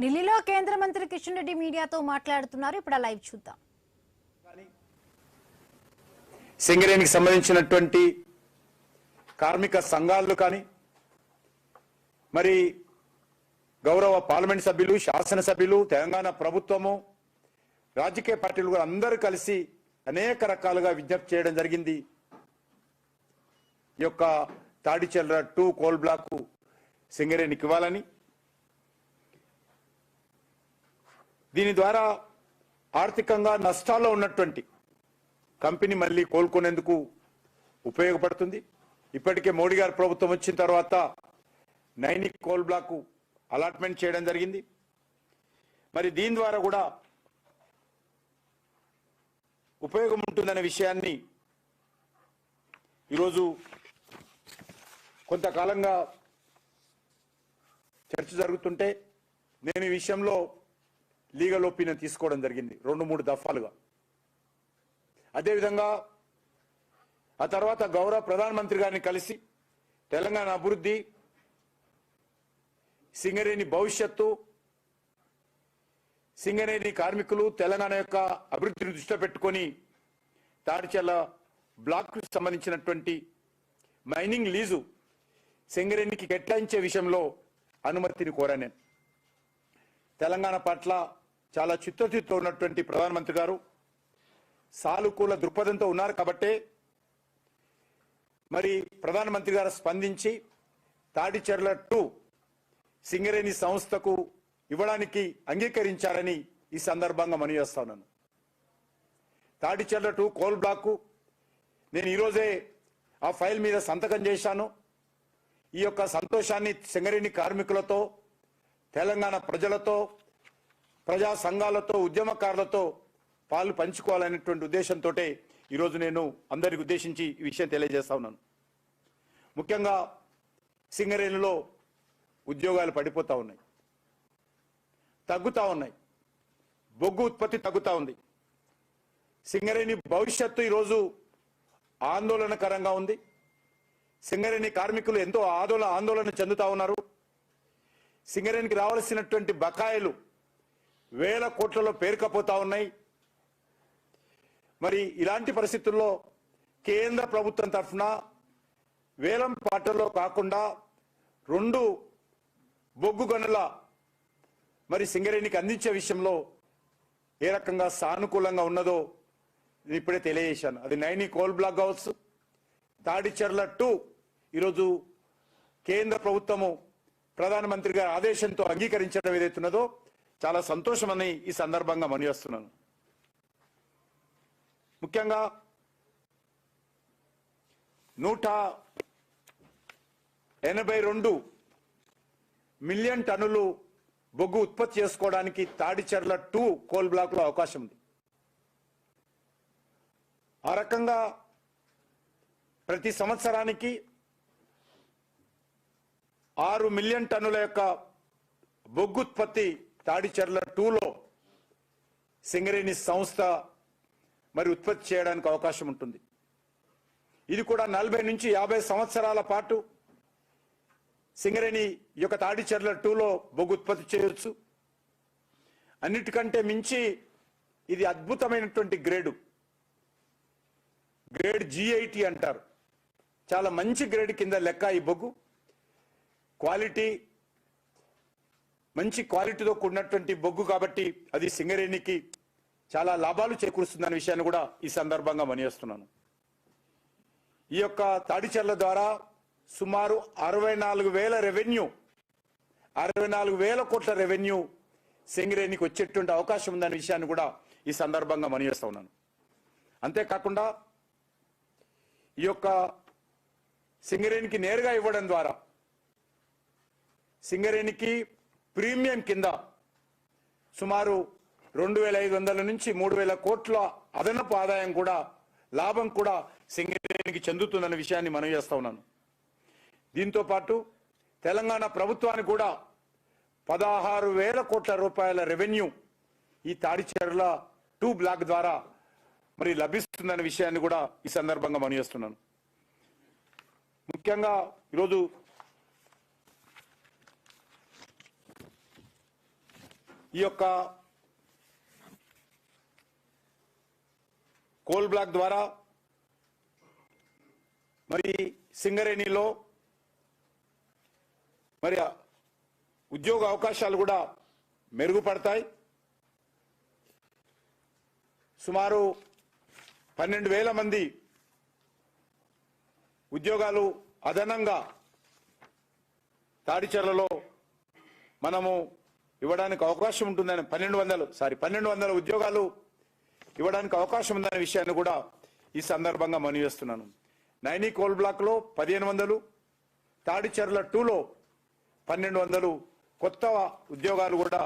ఢిల్లీలో కేంద్ర మంత్రి కిషన్ రెడ్డి మీడియాతో మాట్లాడుతున్నారు. ఇప్పుడు లైవ్ చూద్దాం. సింగరేణికి సంబంధించినటువంటి కార్మిక సంఘాలు కానీ మరి గౌరవ పార్లమెంట్ సభ్యులు, శాసనసభ్యులు, తెలంగాణ ప్రభుత్వము, రాజకీయ పార్టీలు కూడా అందరూ కలిసి అనేక రకాలుగా విజ్ఞప్తి చేయడం జరిగింది. ఈ యొక్క తాడిచెర్ల 2 కోల్ బ్లాక్ సింగరేణికి ఇవ్వాలని, దీని ద్వారా ఆర్థికంగా నష్టాల్లో ఉన్నటువంటి కంపెనీ మళ్ళీ కోలుకునేందుకు ఉపయోగపడుతుంది. ఇప్పటికే మోడీ గారి ప్రభుత్వం వచ్చిన తర్వాత నైనిక్ కోల్ బ్లాక్ అలాట్మెంట్ చేయడం జరిగింది. మరి దీని ద్వారా కూడా ఉపయోగం ఉంటుందనే విషయాన్ని ఈరోజు కొంతకాలంగా చర్చ జరుగుతుంటే నేను ఈ విషయంలో లీగల్ ఒపీనియన్ తీసుకోవడం జరిగింది 2-3 దఫాలుగా. అదేవిధంగా ఆ తర్వాత గౌరవ ప్రధానమంత్రి గారిని కలిసి తెలంగాణ అభివృద్ధి, సింగరేణి భవిష్యత్తు, సింగరేణి కార్మికులు, తెలంగాణ యొక్క అభివృద్ధిని దృష్టిలో పెట్టుకొని తాడిచెర్ల బ్లాక్ సంబంధించినటువంటి మైనింగ్ లీజు సింగరేణికి కేటాయించే విషయంలో అనుమతిని కోరాను. నేను తెలంగాణ పట్ల చాలా చిత్తశుద్ధితో ఉన్నటువంటి ప్రధానమంత్రి గారు సానుకూల దృక్పథంతో ఉన్నారు కాబట్టే మరి ప్రధానమంత్రి గారు స్పందించి తాడిచెర్ల 2 సింగరేణి సంస్థకు ఇవ్వడానికి అంగీకరించారని ఈ సందర్భంగా మనవి చేస్తా ఉన్నాను. తాడిచెర్ల 2 కోల్ బ్లాక్ నేను ఈరోజే ఆ ఫైల్ మీద సంతకం చేశాను. ఈ యొక్క సంతోషాన్ని సింగరేణి కార్మికులతో, తెలంగాణ ప్రజలతో, ప్రజా సంఘాలతో, ఉద్యమకారులతో పాలు పంచుకోవాలనేటువంటి ఉద్దేశంతో ఈరోజు నేను అందరికి ఉద్దేశించి ఈ విషయం తెలియజేస్తా ఉన్నాను. ముఖ్యంగా సింగరేణిలో ఉద్యోగాలు పడిపోతూ ఉన్నాయి, తగ్గుతూ ఉన్నాయి, బొగ్గు ఉత్పత్తి తగ్గుతూ ఉంది. సింగరేణి భవిష్యత్తు ఈరోజు ఆందోళనకరంగా ఉంది. సింగరేణి కార్మికులు ఎంతో ఆందోళన చెందుతా ఉన్నారు. సింగరేణికి రావాల్సినటువంటి బకాయిలు వేల కోట్లలో పేరుకపోతా ఉన్నాయి. మరి ఇలాంటి పరిస్థితుల్లో కేంద్ర ప్రభుత్వం తరఫున వేలం పాటల్లో కాకుండా 2 బొగ్గు గనుల మరి సింగరేణికి అందించే విషయంలో ఏ రకంగా సానుకూలంగా ఉన్నదో నేను ఇప్పుడే తెలియజేశాను. అది నైనిక్ కోల్ బ్లాక్ కావచ్చు, తాడిచెర్ల 2 ఈరోజు కేంద్ర ప్రభుత్వము ప్రధానమంత్రి గారి ఆదేశంతో అంగీకరించడం ఏదైతున్నదో చాలా సంతోషమని ఈ సందర్భంగా మనవి చేస్తున్నాను. ముఖ్యంగా 182 మిలియన్ టన్నులు బొగ్గు ఉత్పత్తి చేసుకోవడానికి తాడిచెర్ల 2 కోల్ బ్లాక్ లో అవకాశం ఉంది. ఆ రకంగా ప్రతి సంవత్సరానికి 6 మిలియన్ టన్నుల యొక్క బొగ్గు ఉత్పత్తి తాడిచెర్ల 2లో సింగరేణి సంస్థ మరి ఉత్పత్తి చేయడానికి అవకాశం ఉంటుంది. ఇది కూడా 40 నుంచి 50 సంవత్సరాల పాటు సింగరేణి యొక్క తాడిచెర్ల 2లో బొగ్గు ఉత్పత్తి చేయవచ్చు. అన్నిటికంటే మించి ఇది అద్భుతమైనటువంటి గ్రేడ్ G80 అంటారు. చాలా మంచి గ్రేడ్ కింద లెక్క ఈ బొగ్గు. క్వాలిటీ, మంచి క్వాలిటీతో కూడినటువంటి బొగ్గు కాబట్టి అది సింగరేణికి చాలా లాభాలు చేకూరుస్తుందనే విషయాన్ని కూడా ఈ సందర్భంగా మనయేస్తున్నాను. ఈ యొక్క తాడిచెర్ల ద్వారా సుమారు 64,000 రెవెన్యూ, 64,000 కోట్ల రెవెన్యూ సింగరేణికి వచ్చేటువంటి అవకాశం ఉందనే విషయాన్ని కూడా ఈ సందర్భంగా మనయేస్తా ఉన్నాను. అంతేకాకుండా ఈ యొక్క సింగరేణికి నేరుగా ఇవ్వడం ద్వారా సింగరేణికి ప్రీమియం కింద సుమారు 2,500 నుంచి 3,000 కోట్ల అదనపు ఆదాయం కూడా, లాభం కూడా సింగరేణికి చెందుతుందన్న విషయాన్ని మనం చేస్తా ఉన్నాను. దీంతో పాటు తెలంగాణ ప్రభుత్వానికి కూడా 16,000 కోట్ల రూపాయల రెవెన్యూ ఈ తాడిచెర్ల 2 బ్లాక్ ద్వారా మరి లభిస్తుందన్న విషయాన్ని కూడా ఈ సందర్భంగా మనం చేస్తున్నాను. ముఖ్యంగా ఈరోజు ఈ యొక్క కోల్ బ్లాక్ ద్వారా మరి సింగరేణిలో మరి ఉద్యోగ అవకాశాలు కూడా మెరుగుపడతాయి. సుమారు 12,000 మంది ఉద్యోగాలు అదనంగా తాడిచెర్లలో మనము ఇవ్వడానికి అవకాశం ఉంటుందని 1200 ఉద్యోగాలు ఇవ్వడానికి అవకాశం ఉందనే విషయాన్ని కూడా ఈ సందర్భంగా మనవి చేస్తున్నాను. నైని కోల్ బ్లాక్ లో 1500, తాడిచెర్ల 2లో 1200 కొత్త ఉద్యోగాలు కూడా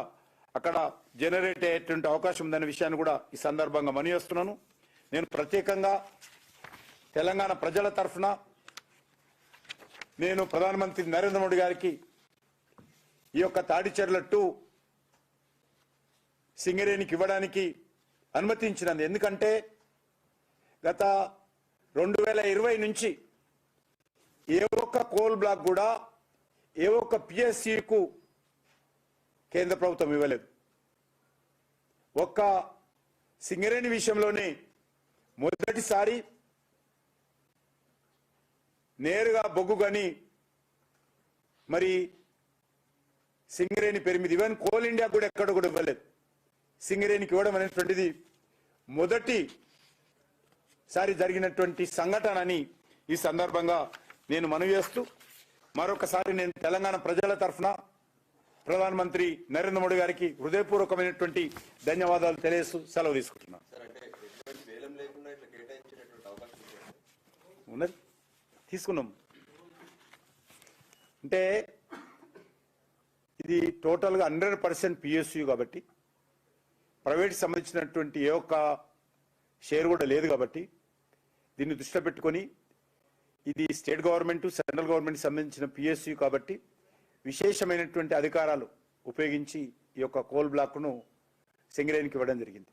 అక్కడ జనరేట్ అయ్యేటువంటి అవకాశం ఉందనే విషయాన్ని కూడా ఈ సందర్భంగా మనవి చేస్తున్నాను. నేను ప్రత్యేకంగా తెలంగాణ ప్రజల తరఫున నేను ప్రధానమంత్రి నరేంద్ర మోడీ గారికి ఈ యొక్క తాడిచెర్ల 2 సింగరేణికి ఇవ్వడానికి అనుమతించినది. ఎందుకంటే గత 2020 నుంచి ఏ ఒక్క కోల్ బ్లాక్ కూడా ఏ ఒక్క పిఎస్సికు కేంద్ర ప్రభుత్వం ఇవ్వలేదు. ఒక్క సింగరేణి విషయంలోనే మొదటిసారి నేరుగా బొగ్గు గని మరి సింగరేణి పేరు మీద ఈవెన్ కోల్ ఇండియా కూడా ఎక్కడ కూడా ఇవ్వలేదు. సింగరేణికి ఇవ్వడం అనేటువంటిది మొదటిసారి జరిగినటువంటి సంఘటన అని ఈ సందర్భంగా నేను మనవి చేస్తూ మరొకసారి నేను తెలంగాణ ప్రజల తరఫున ప్రధానమంత్రి నరేంద్ర మోడీ గారికి హృదయపూర్వకమైనటువంటి ధన్యవాదాలు తెలియజేస్తూ సెలవు తీసుకుంటున్నాను. ఉన్నది తీసుకున్నాం అంటే ఇది టోటల్గా 100% పిఎస్యు కాబట్టి ప్రైవేట్ సంబంధించినటువంటి ఏ ఒక్క షేర్ కూడా లేదు కాబట్టి దీన్ని దృష్టిలో పెట్టుకొని ఇది స్టేట్ గవర్నమెంట్ సెంట్రల్ గవర్నమెంట్ సంబంధించిన పిఎస్యు కాబట్టి విశేషమైనటువంటి అధికారాలు ఉపయోగించి ఈ యొక్క కోల్ బ్లాక్ను సింగరేణికి ఇవ్వడం జరిగింది.